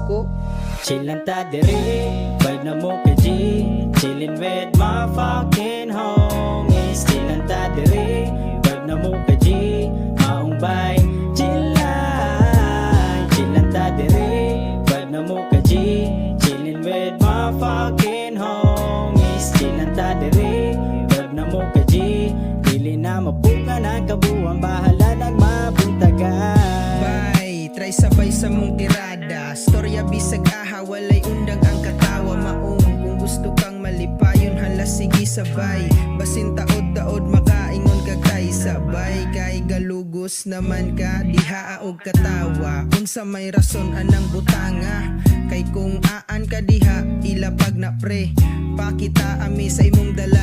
ko. Chillin' ta diri, vibe na mo ka G. Chillin' with my fucking homies. Chillin' ta diri, vibe na mo ka G. Maong bay, chillin'. Chillin' ta diri, vibe na mo ka G. Chillin' with my fucking homies. Chillin' ta diri, vibe na mo ka G. Dili na mapuka na kabuang, bahala nagmabuntagan. Bye, try sabay sa mong tirada. Storya bisag aha, walay undang ang katawa. Maong kung gusto kang malipayon, hala sige sabay. Basin taod-taod makaingon ka kay sabay. Kay galugos naman ka, diha og katawa. Unsa may rason anang butanga. Kay kung aan ka diha, ilapag na pre. Pakita ami sa imong dala